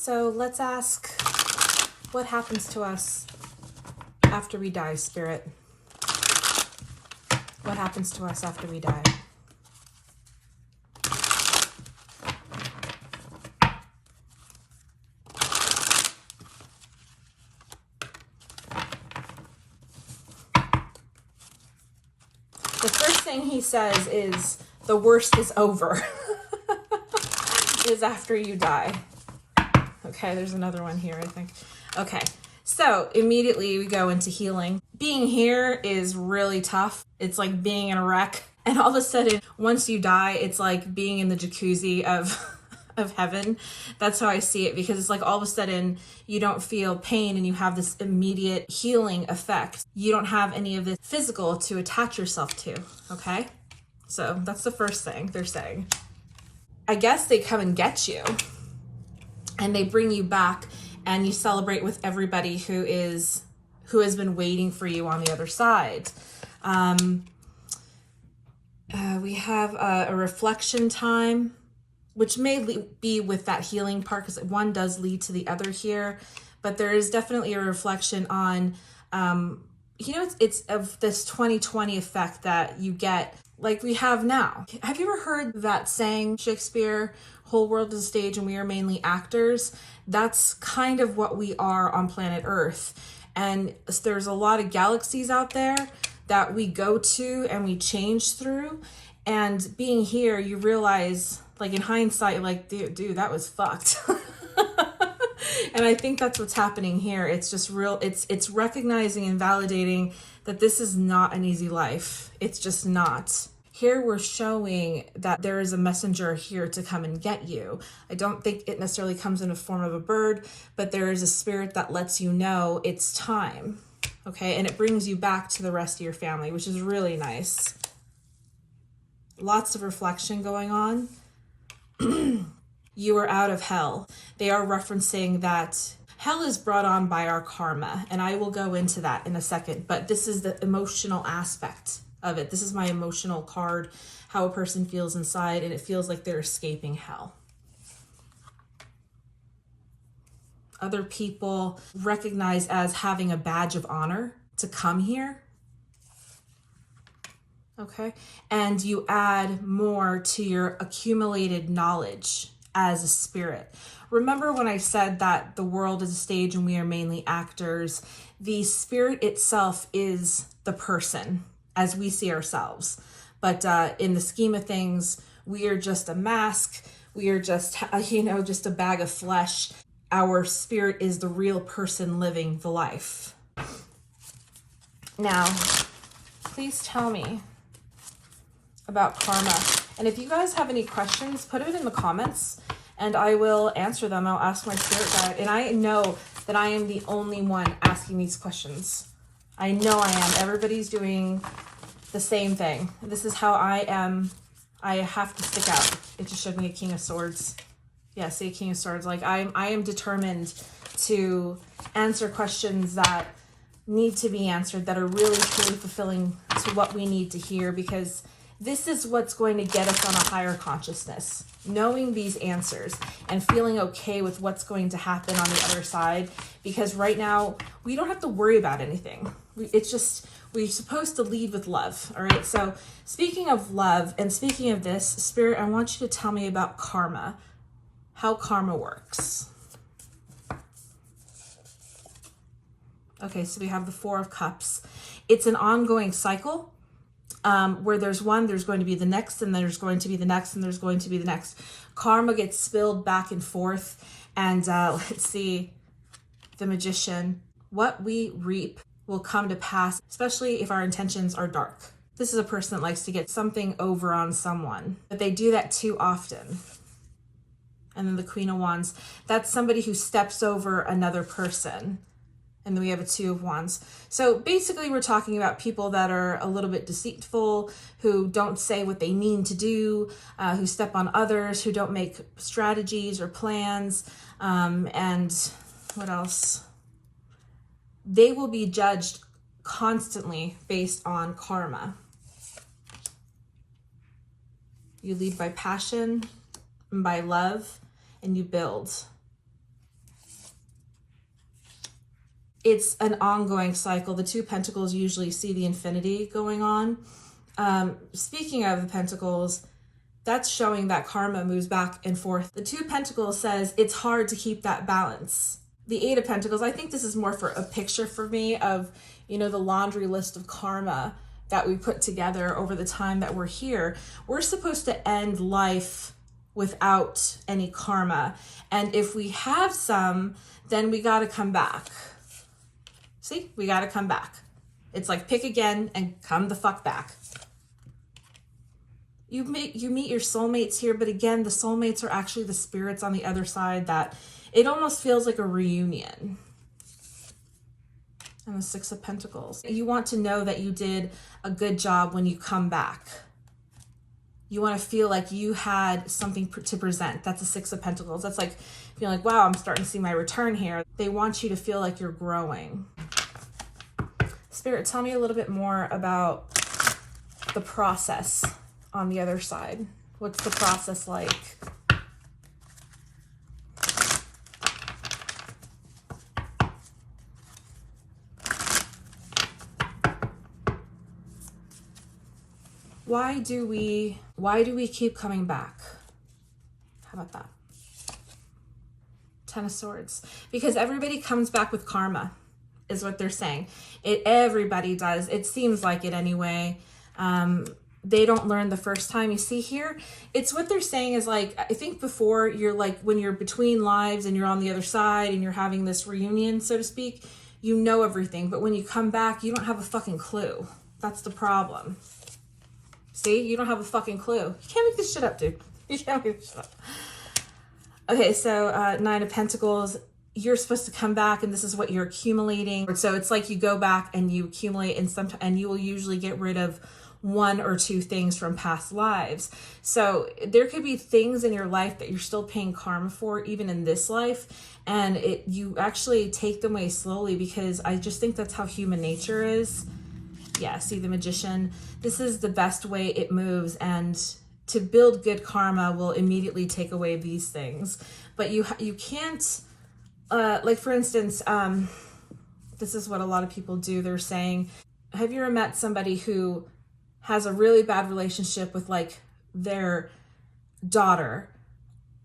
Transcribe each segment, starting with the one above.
So let's ask, what happens to us after we die, Spirit? What happens to us after we die? The first thing he says is, the worst is over. Is after you die. Okay, there's another one here, I think. Okay, so immediately we go into healing. Being here is really tough. It's like being in a wreck. And all of a sudden, once you die, it's like being in the jacuzzi of heaven. That's how I see it, because it's like all of a sudden you don't feel pain and you have this immediate healing effect. You don't have any of this physical to attach yourself to, okay? So that's the first thing they're saying. I guess they come and get you and they bring you back and you celebrate with everybody who has been waiting for you on the other side. We have a reflection time, which may be with that healing part, because one does lead to the other here, but there is definitely a reflection on, it's of this 2020 effect that you get like we have now. Have you ever heard that saying, Shakespeare, whole world is a stage and we are mainly actors? That's kind of what we are on planet Earth. And there's a lot of galaxies out there that we go to and we change through. And being here, you realize, like in hindsight, like, dude, that was fucked. And I think that's what's happening here. It's just it's recognizing and validating that this is not an easy life. It's just not. Here we're showing that there is a messenger here to come and get you. I don't think it necessarily comes in the form of a bird, but there is a spirit that lets you know it's time. Okay, and it brings you back to the rest of your family, which is really nice. Lots of reflection going on. You are out of hell. They are referencing that hell is brought on by our karma, and I will go into that in a second, but this is the emotional aspect of it. This is my emotional card, how a person feels inside, and it feels like they're escaping hell. Other people recognize as having a badge of honor to come here. Okay, and you add more to your accumulated knowledge as a spirit. Remember when I said that the world is a stage and we are mainly actors? The spirit itself is the person as we see ourselves. But in the scheme of things, we are just a mask. We are just, just a bag of flesh. Our spirit is the real person living the life. Now, please tell me about karma. And if you guys have any questions, put it in the comments and I will answer them. I'll ask my spirit guide. And I know that I am the only one asking these questions. I know I am. Everybody's doing the same thing. This is how I am. I have to stick out. It just showed me a King of Swords. Yeah, see a King of Swords. Like I am determined to answer questions that need to be answered, that are really, truly fulfilling to what we need to hear, because this is what's going to get us on a higher consciousness. Knowing these answers and feeling okay with what's going to happen on the other side, because right now we don't have to worry about anything. We're supposed to lead with love. All right. So speaking of love and speaking of this, Spirit, I want you to tell me about karma, how karma works. Okay. So we have the Four of Cups. It's an ongoing cycle. Where there's one, there's going to be the next, and there's going to be the next, and there's going to be the next. Karma gets spilled back and forth. And let's see, the Magician. What we reap will come to pass, especially if our intentions are dark. This is a person that likes to get something over on someone, but they do that too often. And then the Queen of Wands. That's somebody who steps over another person. And then we have a Two of Wands. So basically we're talking about people that are a little bit deceitful, who don't say what they mean to do, who step on others, who don't make strategies or plans. And what else? They will be judged constantly based on karma. You lead by passion and by love, and you build. it's an ongoing cycle. The Two Pentacles usually see the infinity going on. Speaking of the Pentacles, that's showing that karma moves back and forth. The Two Pentacles says it's hard to keep that balance. The Eight of Pentacles, I think this is more for a picture for me of, you know, the laundry list of karma that we put together over the time that we're here. We're supposed to end life without any karma. And if we have some, then we got to come back. See, we got to come back. It's like pick again and come the fuck back. You meet your soulmates here, but again, the soulmates are actually the spirits on the other side that it almost feels like a reunion. And the Six of Pentacles. You want to know that you did a good job when you come back. You want to feel like you had something to present. That's the Six of Pentacles. That's like feeling like, wow, I'm starting to see my return here. They want you to feel like you're growing. Spirit, tell me a little bit more about the process on the other side. What's the process like? Why do we keep coming back? How about that? Ten of Swords. Because everybody comes back with karma, is what they're saying. Everybody does. It seems like it anyway. They don't learn the first time. You see here, it's what they're saying is like, I think before you're like, when you're between lives and you're on the other side and you're having this reunion, so to speak, you know everything. But when you come back, you don't have a fucking clue. That's the problem. See, you don't have a fucking clue. You can't make this shit up, dude. You can't make this shit up. Okay, so Nine of Pentacles, you're supposed to come back and this is what you're accumulating. So it's like you go back and you accumulate and you will usually get rid of one or two things from past lives. So there could be things in your life that you're still paying karma for, even in this life. And you actually take them away slowly because I just think that's how human nature is. Yeah, see the Magician. This is the best way it moves, and to build good karma will immediately take away these things. But you can't, like for instance, this is what a lot of people do. They're saying, have you ever met somebody who has a really bad relationship with like their daughter,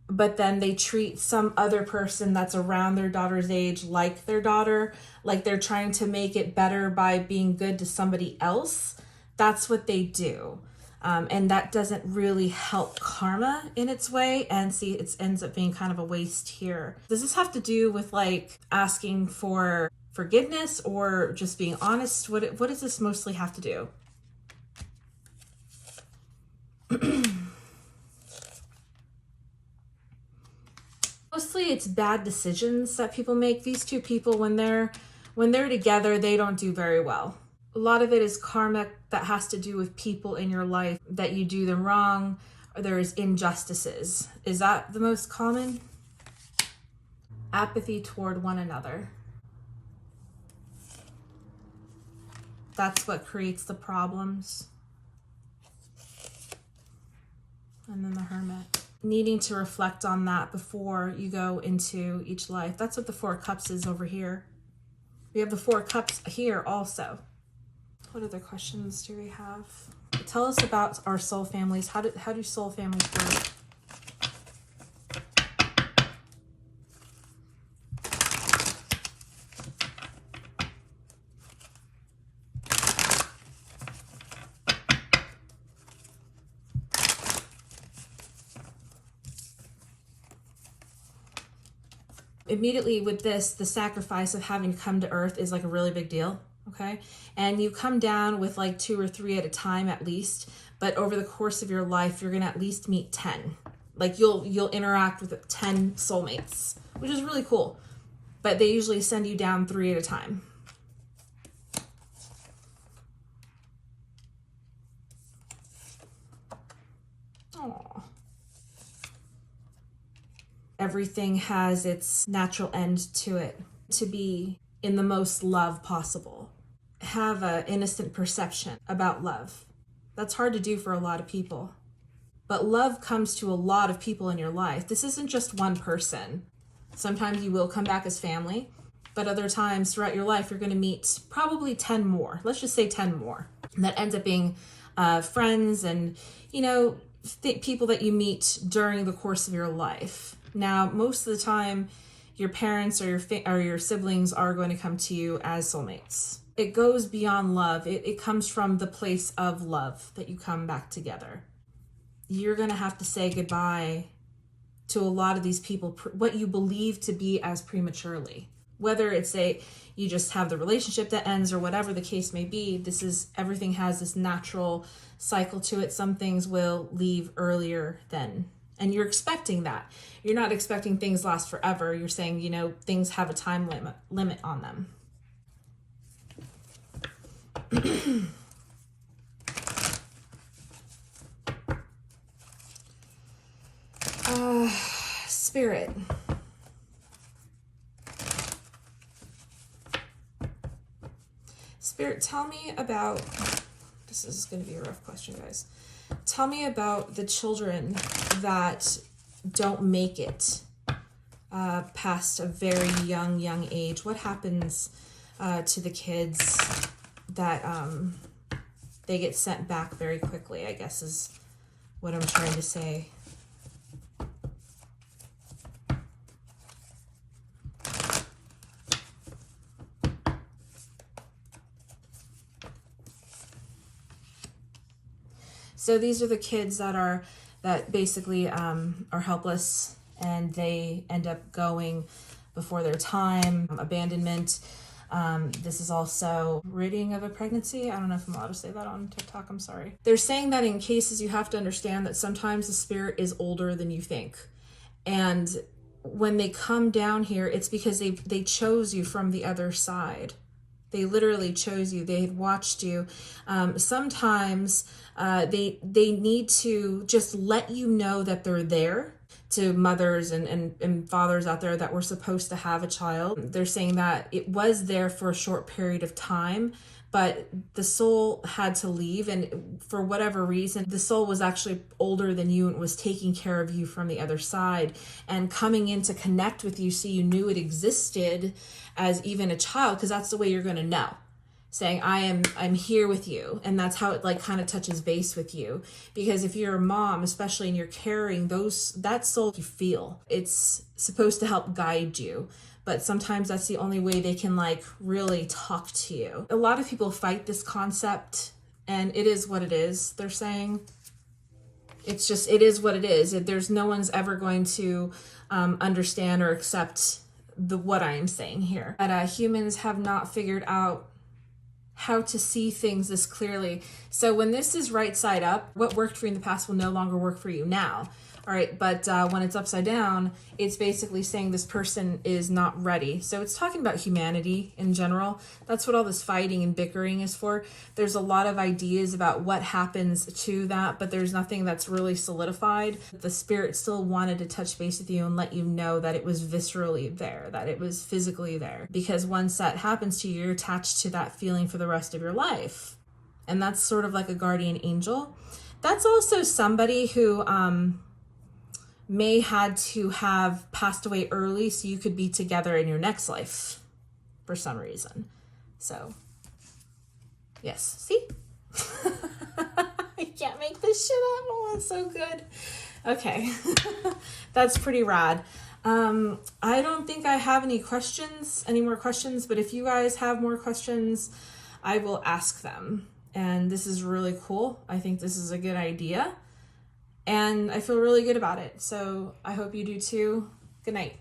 but then they treat some other person that's around their daughter's age like their daughter, like they're trying to make it better by being good to somebody else? That's what they do. And that doesn't really help karma in its way. And see, it ends up being kind of a waste here. Does this have to do with like asking for forgiveness or just being honest? What does this mostly have to do? Mostly it's bad decisions that people make. These two people, when they're together, they don't do very well. A lot of it is karma that has to do with people in your life, that you do them wrong, or there's injustices. Is that the most common? Apathy toward one another. That's what creates the problems. And then the Hermit. Needing to reflect on that before you go into each life. That's what the Four of Cups is over here. We have the Four of Cups here also. What other questions do we have? Tell us about our soul families. How do soul families work? Immediately with this, the sacrifice of having to come to earth is like a really big deal, okay? And you come down with like 2 or 3 at a time at least, but over the course of your life, you're gonna at least meet 10. Like you'll interact with 10 soulmates, which is really cool. But they usually send you down 3 at a time. Aww. Everything has its natural end to it. To be in the most love possible. Have an innocent perception about love. That's hard to do for a lot of people. But love comes to a lot of people in your life. This isn't just one person. Sometimes you will come back as family. But other times throughout your life, you're going to meet probably 10 more. Let's just say 10 more that end up being friends and, people that you meet during the course of your life. Now, most of the time, your parents or your siblings are going to come to you as soulmates. It goes beyond love. It comes from the place of love that you come back together. You're going to have to say goodbye to a lot of these people, what you believe to be as prematurely. Whether it's you just have the relationship that ends or whatever the case may be, everything has this natural cycle to it. Some things will leave earlier than, and you're expecting that. You're not expecting things last forever. You're saying, things have a time limit on them. Spirit. Spirit, tell me about, this is going to be a rough question, guys. Tell me about the children that don't make it past a very young age. What happens to the kids that they get sent back very quickly, I guess is what I'm trying to say. So these are the kids that basically are helpless, and they end up going before their time, abandonment. This is also ridding of a pregnancy. I don't know if I'm allowed to say that on TikTok. I'm sorry. They're saying that in cases you have to understand that sometimes the spirit is older than you think. And when they come down here, it's because they chose you from the other side. They literally chose you. They had watched you. Sometimes they need to just let you know that they're there. To mothers and fathers out there that were supposed to have a child, they're saying that it was there for a short period of time, but the soul had to leave, and for whatever reason, the soul was actually older than you and was taking care of you from the other side and coming in to connect with you, so you knew it existed as even a child, because that's the way you're going to know. Saying I'm here with you, and that's how it kind of touches base with you. Because if you're a mom, especially, and you're carrying that soul, you feel it's supposed to help guide you, but sometimes that's the only way they can really talk to you. A lot of people fight this concept, and it is what it is. They're saying it is what it is. There's no one's ever going to understand or accept what I am saying here. But humans have not figured out how to see things this clearly. So when this is right side up, what worked for you in the past will no longer work for you now. All right, but when it's upside down, it's basically saying this person is not ready. So it's talking about humanity in general. That's what all this fighting and bickering is for. There's a lot of ideas about what happens to that, but there's nothing that's really solidified. The spirit still wanted to touch base with you and let you know that it was viscerally there, that it was physically there. Because once that happens to you, you're attached to that feeling for the rest of your life. And that's sort of like a guardian angel. That's also somebody who may had to have passed away early so you could be together in your next life for some reason. So, yes. See? I can't make this shit up. Oh, it's so good. Okay. That's pretty rad. I don't think I have any more questions, but if you guys have more questions, I will ask them. And this is really cool. I think this is a good idea. And I feel really good about it. So I hope you do too. Good night.